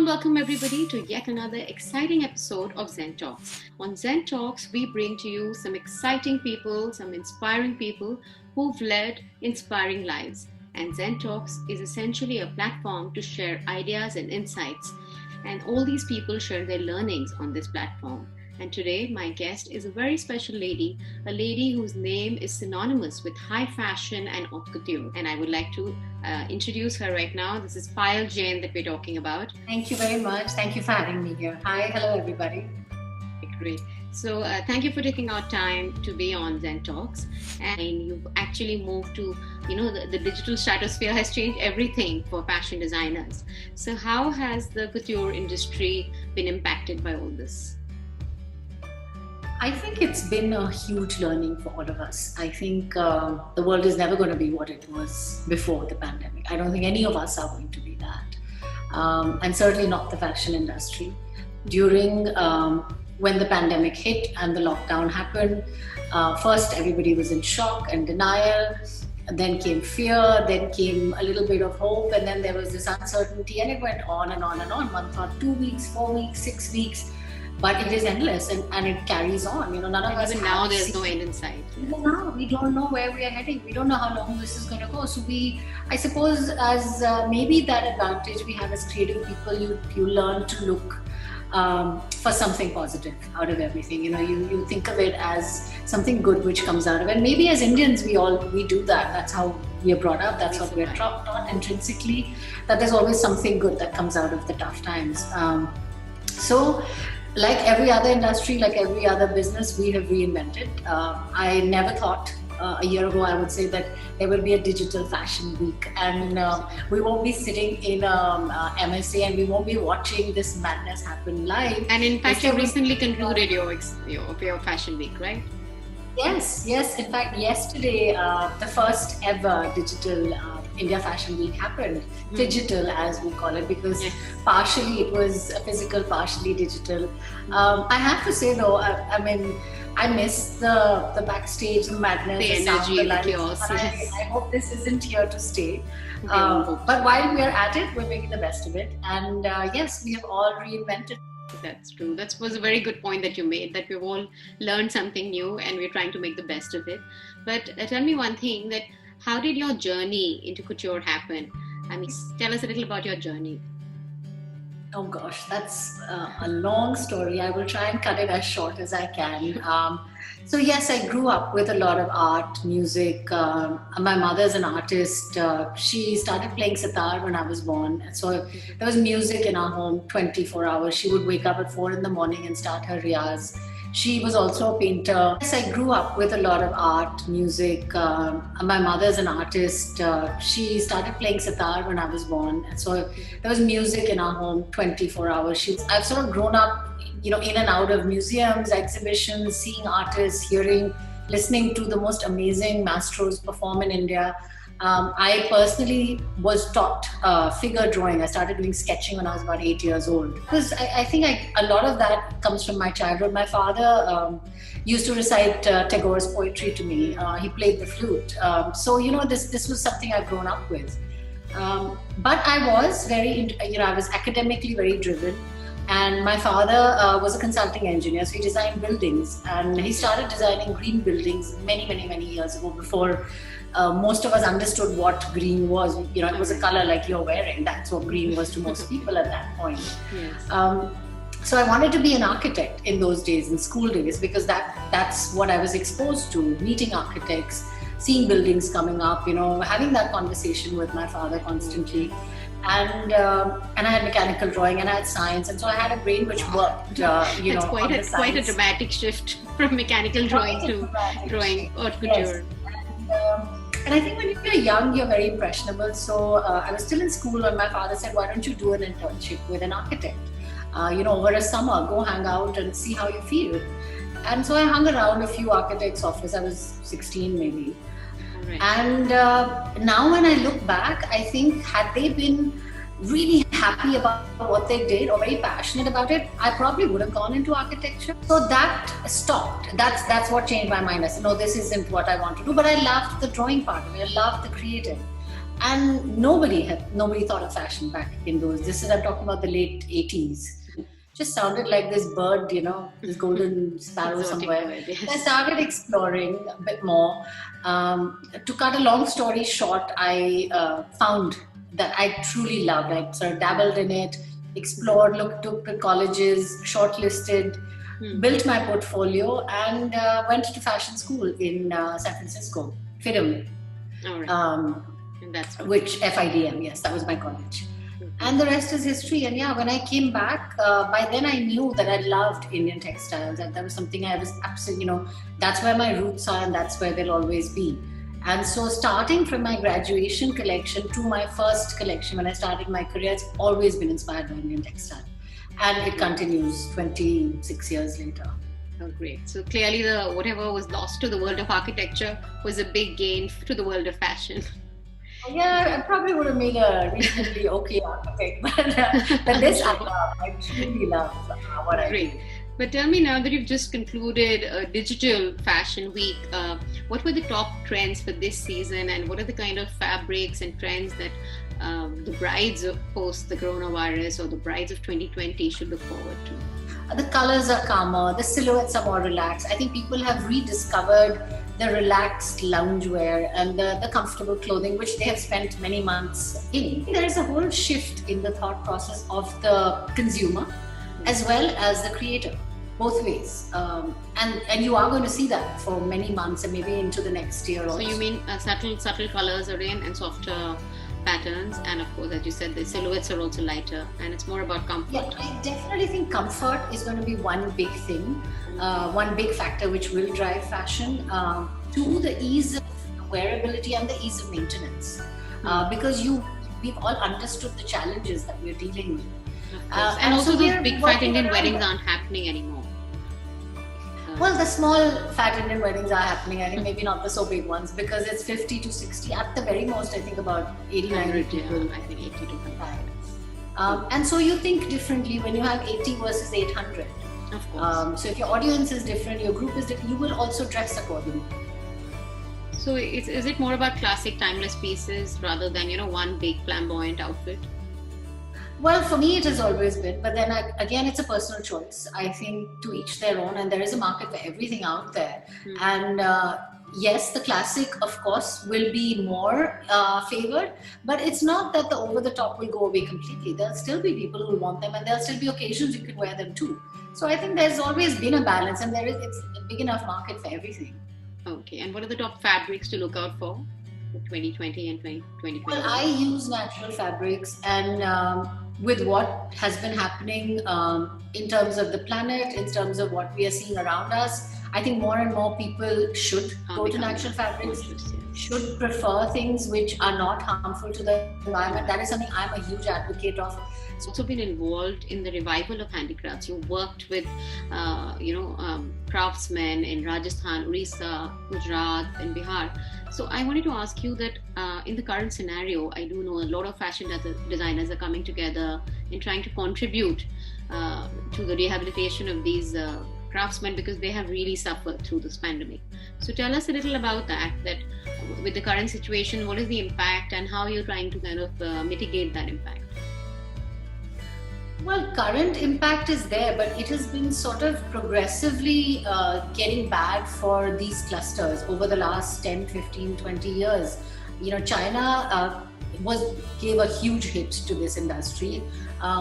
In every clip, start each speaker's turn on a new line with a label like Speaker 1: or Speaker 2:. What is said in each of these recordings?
Speaker 1: welcome everybody to yet another exciting episode of ZEN Talks. On ZEN Talks, we bring to you some exciting people, some inspiring people who've led inspiring lives. And ZEN Talks is essentially a platform to share ideas and insights. And all these people share their learnings on this platform. And today, my guest is a very special lady, a lady whose name is synonymous with high fashion and haute couture. And I would like to introduce her right now. This is Payal Jain that we're talking about.
Speaker 2: Thank you very much. Thank you for having me here. Hi, hello everybody.
Speaker 1: Great. So thank you for taking our time to be on ZEN Talks. And you've actually moved to, the digital stratosphere has changed everything for fashion designers. So how has the couture industry been impacted by all this?
Speaker 2: I think it's been a huge learning for all of us. I think the world is never going to be what it was before the pandemic. I don't think any of us are going to be that. And certainly not the fashion industry. During when the pandemic hit and the lockdown happened, first everybody was in shock and denial. Then came fear, then came a little bit of hope, and then there was this uncertainty, and it went on and on and on. One thought 2 weeks, 4 weeks, 6 weeks. But it is endless and it carries on. None of us.
Speaker 1: Even now, there's no end in sight.
Speaker 2: Even now, we don't know where we are heading. We don't know how long this is going to go. So I suppose, as maybe that advantage we have as creative people, you learn to look for something positive out of everything. You think of it as something good which comes out of it. And maybe as Indians, we do that. That's how we are brought up. That's what we're taught intrinsically. That there's always something good that comes out of the tough times. So. Like every other industry, like every other business, we have reinvented. I never thought a year ago, I would say, that there will be a digital fashion week, and we won't be sitting in MSA and we won't be watching this madness happen live.
Speaker 1: And in fact, you recently concluded your fashion week, right?
Speaker 2: Yes. In fact, yesterday, the first ever digital India Fashion Week happened. Digital, as we call it, because partially it was physical, partially digital. I have to say though, I miss the backstage, the madness,
Speaker 1: the energy, the chaos.
Speaker 2: I hope this isn't here to stay. But while we are at it, we're making the best of it. And yes, we have all reinvented.
Speaker 1: That's true. That was a very good point that you made, that we've all learned something new and we're trying to make the best of it. But tell me one thing, that how did your journey into couture happen? Tell us a little about your journey.
Speaker 2: Oh gosh, that's a long story. I will try and cut it as short as I can. So yes, I grew up with a lot of art, music. My mother's an artist. She started playing sitar when I was born. So there was music in our home 24 hours. She would wake up at 4 in the morning and start her riyaz. She was also a painter. Yes, I grew up with a lot of art, music. My mother's an artist. She started playing sitar when I was born. So there was music in our home 24 hours. I've sort of grown up, in and out of museums, exhibitions, seeing artists, listening to the most amazing maestros perform in India. I personally was taught figure drawing. I started doing sketching when I was about 8 years old. Because I think a lot of that comes from my childhood. My father used to recite Tagore's poetry to me. He played the flute. So, this was something I've grown up with. But I was I was academically very driven. And my father was a consulting engineer, so he designed buildings. And he started designing green buildings many, many, many years ago, before most of us understood what green was. It was a color like you're wearing. That's what green was to most people at that point. Yes. So I wanted to be an architect in those days, in school days, because that's what I was exposed to, meeting architects, seeing buildings coming up, having that conversation with my father constantly. And I had mechanical drawing and I had science, and so I had a brain which worked.
Speaker 1: It's quite a dramatic shift from mechanical drawing to drawing haute couture.
Speaker 2: Yes. And I think when you're young, you're very impressionable. So I was still in school, and my father said, "Why don't you do an internship with an architect? Over a summer, go hang out and see how you feel." And so I hung around a few architects' offices. I was 16 maybe. Right. And now when I look back, I think had they been really happy about what they did or very passionate about it, I probably would have gone into architecture. So that stopped. That's what changed my mind. I said, no, this isn't what I want to do. But I loved the drawing part of it. I loved the creative. and nobody thought of fashion back in those. I'm talking about the late 80s. Just sounded like this bird, this golden sparrow somewhere.
Speaker 1: Bird, yes.
Speaker 2: I started exploring a bit more. To cut a long story short, I found that I truly loved. I sort of dabbled in it, explored, took to colleges, shortlisted, built my portfolio, and went to fashion school in San Francisco, FIDM.
Speaker 1: All right.
Speaker 2: Which FIDM, yes, that was my college. And the rest is history. And yeah, when I came back, by then I knew that I loved Indian textiles. That was something I was absolutely, that's where my roots are and that's where they'll always be. And so starting from my graduation collection to my first collection when I started my career, it's always been inspired by Indian textile. And it continues 26 years later.
Speaker 1: Oh, great. So clearly whatever was lost to the world of architecture was a big gain to the world of fashion.
Speaker 2: Yeah, I probably would have made a reasonably okay architect, but this I love. I really love what I do.
Speaker 1: But tell me, now that you've just concluded a digital fashion week, what were the top trends for this season, and what are the kind of fabrics and trends that the brides of post the coronavirus or the brides of 2020 should look forward to?
Speaker 2: The colors are calmer, the silhouettes are more relaxed. I think people have rediscovered the relaxed loungewear and the comfortable clothing, which they have spent many months in. There is a whole shift in the thought process of the consumer as well as the creator, both ways. And you are going to see that for many months and maybe into the next year also.
Speaker 1: So you mean subtle colors are in and softer patterns, and of course, as you said, the silhouettes are also lighter, and it's more about comfort.
Speaker 2: Yeah, I definitely think comfort is going to be one big thing, one big factor which will drive fashion. Two, the ease of wearability and the ease of maintenance, because we've all understood the challenges that we're dealing with.
Speaker 1: And also so those big fat Indian weddings aren't happening anymore.
Speaker 2: Well, the small fat Indian weddings are happening. I think maybe not the so big ones, because it's 50 to 60 at the very most. I think about 80, 90 people.
Speaker 1: I think 80 to 100.
Speaker 2: And so you think differently when you have 80 versus 800.
Speaker 1: Of course.
Speaker 2: So if your audience is different, your group is different, you will also dress accordingly.
Speaker 1: So is it more about classic, timeless pieces rather than one big flamboyant outfit?
Speaker 2: Well, for me, it has always been. But then again, it's a personal choice. I think to each their own, and there is a market for everything out there. And yes, the classic, of course, will be more favored. But it's not that the over the top will go away completely. There'll still be people who want them, and there'll still be occasions you can wear them too. So I think there's always been a balance, and it's a big enough market for everything.
Speaker 1: Okay. And what are the top fabrics to look out for 2020 and 2021?
Speaker 2: Well, I use natural fabrics, and with what has been happening in terms of the planet, in terms of what we are seeing around us, I think more and more people should go to natural fabrics, should prefer things which are not harmful to the environment. That is something I'm a huge advocate of.
Speaker 1: It's also been involved in the revival of handicrafts. You worked with, craftsmen in Rajasthan, Orissa, Gujarat, and Bihar. So I wanted to ask you that in the current scenario, I do know a lot of fashion designers are coming together and trying to contribute to the rehabilitation of these craftsmen, because they have really suffered through this pandemic. So tell us a little about that with the current situation, what is the impact and how you're trying to kind of mitigate that impact?
Speaker 2: Well, current impact is there, but it has been sort of progressively getting bad for these clusters over the last 10, 15, 20 years. China gave a huge hit to this industry.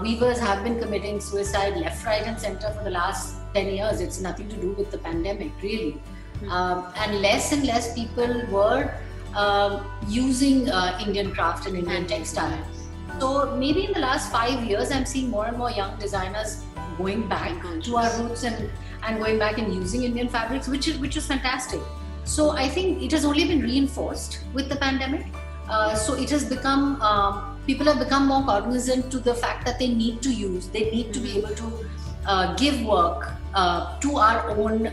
Speaker 2: Weavers have been committing suicide left, right and center for the last 10 years. It's nothing to do with the pandemic, really. And less people were using Indian craft and Indian textile. So maybe in the last 5 years, I'm seeing more and more young designers going back to our roots and going back and using Indian fabrics, which is fantastic. So I think it has only been reinforced with the pandemic. So it has become, people have become more cognizant to the fact that they need to be able to give work to our own,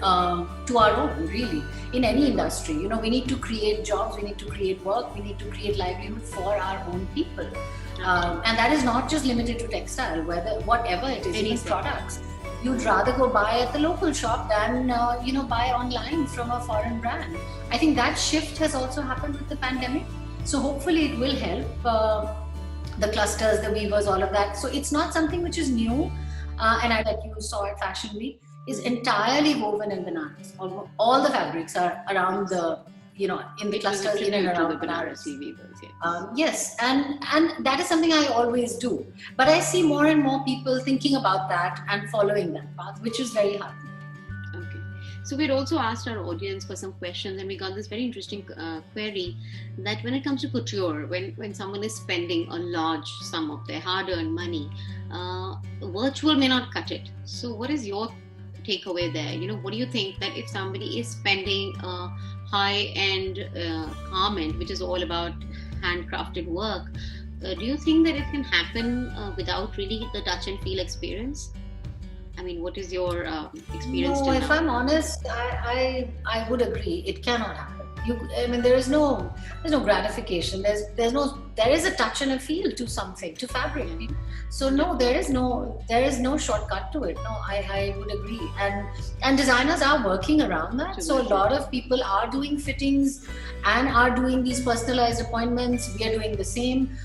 Speaker 2: really, in any industry. We need to create jobs, we need to create work, we need to create livelihood for our own people. And that is not just limited to textile, whatever it is, even products. You'd rather go buy at the local shop than buy online from a foreign brand. I think that shift has also happened with the pandemic. So hopefully it will help the clusters, the weavers, all of that. So it's not something which is new. And I that you saw at Fashion Week is entirely woven in Banaras. All the fabrics are around the, in the clusters in and around Banaras.
Speaker 1: Weavers, yes.
Speaker 2: Yes, and that is something I always do. But I see more and more people thinking about that and following that path, which is very heartening.
Speaker 1: Okay. So we'd also asked our audience for some questions, and we got this very interesting query that when it comes to couture, when someone is spending a large sum of their hard-earned money, virtual may not cut it. So what is your takeaway there? What do you think that if somebody is spending a high-end garment, which is all about handcrafted work, do you think that it can happen without really the touch and feel experience? I mean, what is your experience?
Speaker 2: No, if I'm honest, I would agree. It cannot happen. There is no gratification. There is a touch and a feel to something, to fabric. So no, there is no shortcut to it. No, I would agree. And designers are working around that. So a lot of people are doing fittings and are doing these personalized appointments. We are doing the same,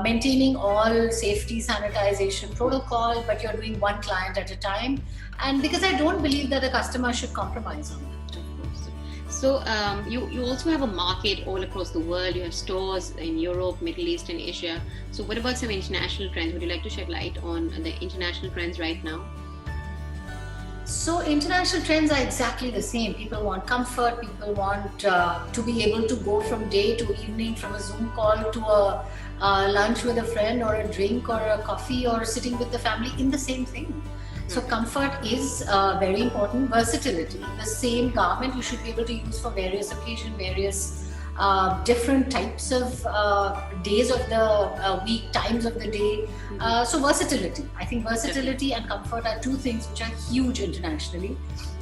Speaker 2: maintaining all safety sanitization protocol, but you're doing one client at a time. And because I don't believe that a customer should compromise on that.
Speaker 1: So you also have a market all across the world. You have stores in Europe, Middle East, and Asia. So what about some international trends? Would you like to shed light on the international trends right now?
Speaker 2: So international trends are exactly the same. People want comfort. People want to be able to go from day to evening, from a Zoom call to a lunch with a friend, or a drink, or a coffee, or sitting with the family in the same thing. So comfort is very important. Versatility. The same garment you should be able to use for various occasions, various different types of days of the week, times of the day. So versatility. I think versatility and comfort are two things which are huge internationally.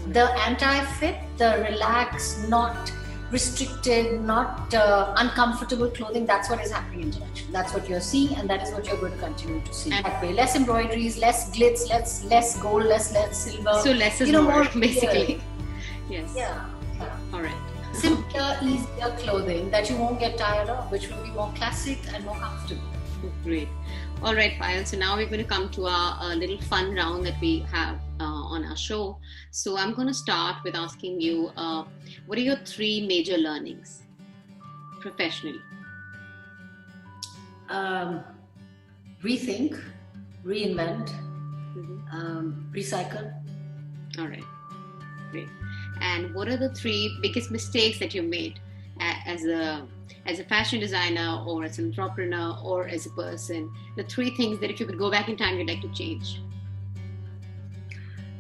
Speaker 2: The anti-fit, the relaxed, not restricted, not uncomfortable clothing, that's what is happening internationally. That's what you're seeing, and that is what you're going to continue to see. That way, less embroideries, less glitz, less gold, less silver.
Speaker 1: So less is more, basically. Yes.
Speaker 2: Yeah.
Speaker 1: All right.
Speaker 2: Simpler, easier clothing that you won't get tired of, which will be more classic and more comfortable.
Speaker 1: Great. All right, Payal. So now we're going to come to our little fun round that we have on our show. So I'm going to start with asking you, what are your 3 major learnings professionally?
Speaker 2: Rethink, reinvent, recycle.
Speaker 1: All right. Great. And what are the 3 biggest mistakes that you made as a fashion designer, or as an entrepreneur, or as a person? The 3 things that if you could go back in time, you'd like to change.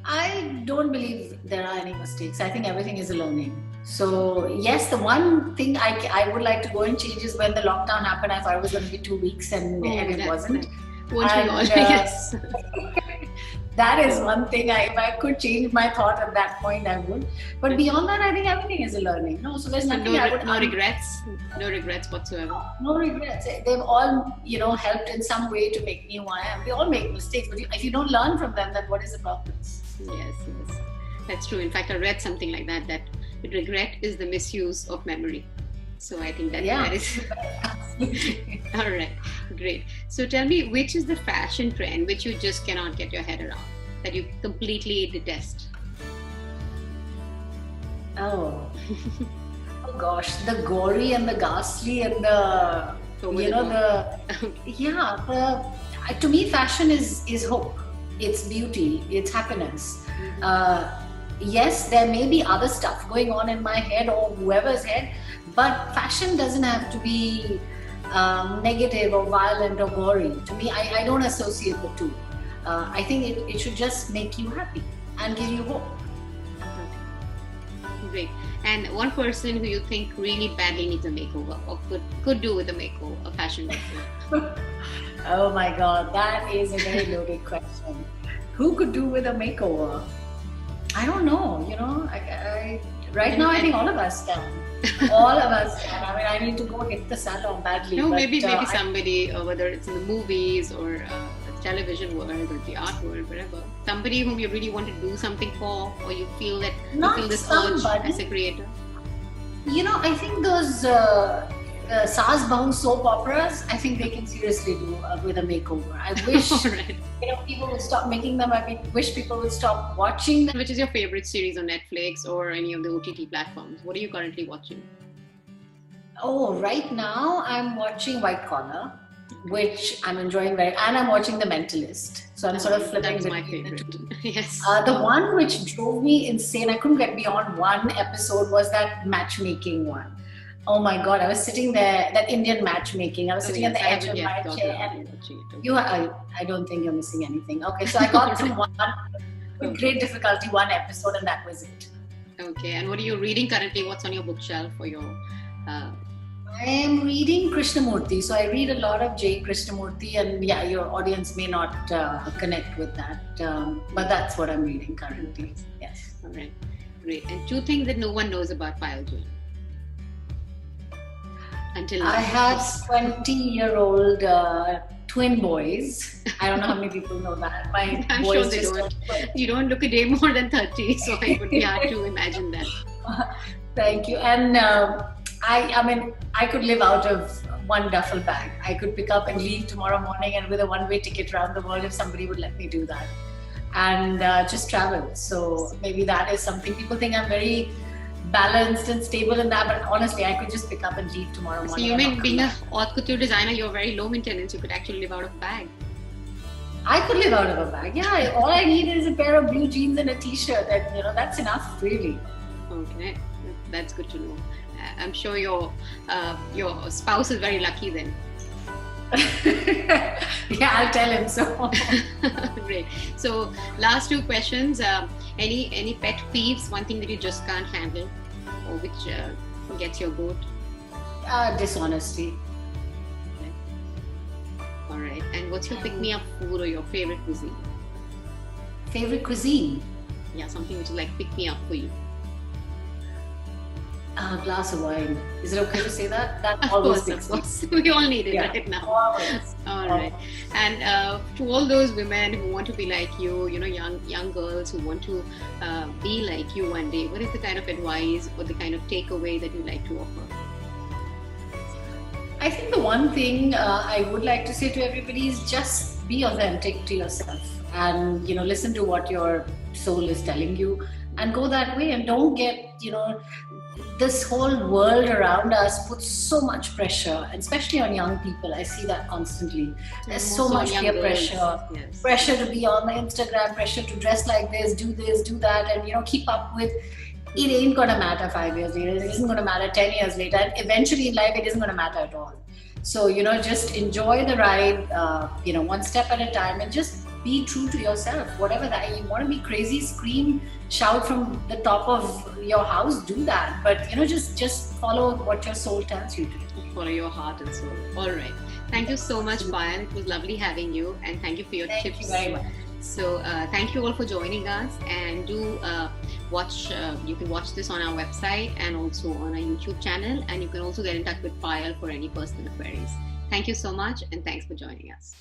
Speaker 2: I don't believe there are any mistakes. I think everything is a learning. So yes, the one thing I would like to go and change is when the lockdown happened. I thought it was going to be 2 weeks, and it wasn't.
Speaker 1: Yes.
Speaker 2: That is one thing. If I could change my thought at that point, I would. But beyond that, I think everything is a learning. No, so there's nothing I would.
Speaker 1: No regrets. No regrets whatsoever.
Speaker 2: No regrets. They've all, helped in some way to make me who I am. We all make mistakes, but if you don't learn from them, then what is the purpose?
Speaker 1: Yes, that's true. In fact, I read something like that regret is the misuse of memory. So I think that is all right. Great. So tell me, which is the fashion trend which you just cannot get your head around, that you completely detest?
Speaker 2: Oh gosh, the gory and the ghastly and the to me, fashion is hope. It's beauty. It's happiness. Yes, there may be other stuff going on in my head or whoever's head, but fashion doesn't have to be negative or violent or gory. To me, I don't associate the two. I think it should just make you happy and give you hope.
Speaker 1: Great. And one person who you think really badly needs a makeover, or could do with a makeover, a fashion makeover?
Speaker 2: Oh my God, that is a very loaded question. Who could do with a makeover? I don't know. Right now I think all of us can. All of us can. I mean, I need to go hit the salon badly.
Speaker 1: No, maybe somebody, whether it's in the movies or the television world or the art world, whatever. Somebody whom you really want to do something for, or you feel that you feel this urge as a creator.
Speaker 2: I think those Saas Bahu soap operas, I think they can seriously do with a makeover. I wish
Speaker 1: Right.
Speaker 2: people would stop making them. I wish people would stop watching them.
Speaker 1: Which is your favorite series on Netflix or any of the OTT platforms? What are you currently watching?
Speaker 2: Oh, right now I'm watching White Collar, which I'm enjoying and I'm watching The Mentalist. So I'm sort of flipping
Speaker 1: That's my
Speaker 2: between the
Speaker 1: favorite.
Speaker 2: two.
Speaker 1: Yes.
Speaker 2: The one which drove me insane, I couldn't get beyond one episode, was that matchmaking one. Oh my God, I was sitting there, that Indian matchmaking. I was sitting at the edge of my chair. I don't think you're missing anything. Okay, so I got through one with great difficulty, one episode, and that was it.
Speaker 1: Okay, and what are you reading currently? What's on your bookshelf for your...
Speaker 2: I am reading Krishnamurti. So I read a lot of J. Krishnamurti, and yeah, your audience may not connect with that, but that's what I'm reading currently. Yes.
Speaker 1: All right, great. And two things that no one knows about Payal Jain. Until now.
Speaker 2: I have 20-year-old twin boys. I don't know how many people know that. My
Speaker 1: I'm
Speaker 2: boys
Speaker 1: sure they don't. You don't look a day more than 30, so it would be hard to imagine that.
Speaker 2: Thank you. And I mean, I could live out of one duffel bag. I could pick up and leave tomorrow morning and with a one-way ticket around the world if somebody would let me do that. And just travel. So maybe that is something. People think I'm very balanced and stable in that, but honestly, I could just pick up and leave tomorrow morning.
Speaker 1: So you mean being a haute couture designer, you're very low maintenance. You could actually live out of a bag.
Speaker 2: I could live out of a bag. Yeah, all I need is a pair of blue jeans and a t-shirt. And that's enough, really.
Speaker 1: Okay, that's good to know. I'm sure your spouse is very lucky then.
Speaker 2: Yeah, I'll tell him so.
Speaker 1: Great. So last two questions. Any pet peeves? One thing that you just can't handle, or which gets your goat?
Speaker 2: Dishonesty.
Speaker 1: Okay. All right. And what's your pick-me-up food or your favorite cuisine?
Speaker 2: Favorite cuisine?
Speaker 1: Yeah, something which is like pick-me-up for you.
Speaker 2: A glass of wine. Is it okay to say that? That
Speaker 1: Of
Speaker 2: always
Speaker 1: course, of
Speaker 2: picks me.
Speaker 1: course. We all need it right now.
Speaker 2: Always.
Speaker 1: All right. And to all those women who want to be like you, young girls who want to be like you one day, what is the kind of advice or the kind of takeaway that you like to offer?
Speaker 2: I think the one thing I would like to say to everybody is just be authentic to yourself, and listen to what your soul is telling you, and go that way. And don't get this whole world around us puts so much pressure, and especially on young people. I see that constantly. There's so much peer pressure.
Speaker 1: Yes.
Speaker 2: Pressure to be on the Instagram, pressure to dress like this, do that, and keep up with. It ain't gonna matter 5 years later. It isn't gonna matter 10 years later. And eventually in life, it isn't gonna matter at all. So just enjoy the ride. One step at a time, and just be true to yourself. Whatever that you want to be crazy, scream, shout from the top of your house. Do that. But just follow what your soul tells you to do.
Speaker 1: Follow your heart and soul. All right. Thank you so much, Payal. It was lovely having you, and thank you for your tips.
Speaker 2: Thank you very much.
Speaker 1: So thank you all for joining us, and do watch. You can watch this on our website and also on our YouTube channel, and you can also get in touch with Payal for any personal queries. Thank you so much, and thanks for joining us.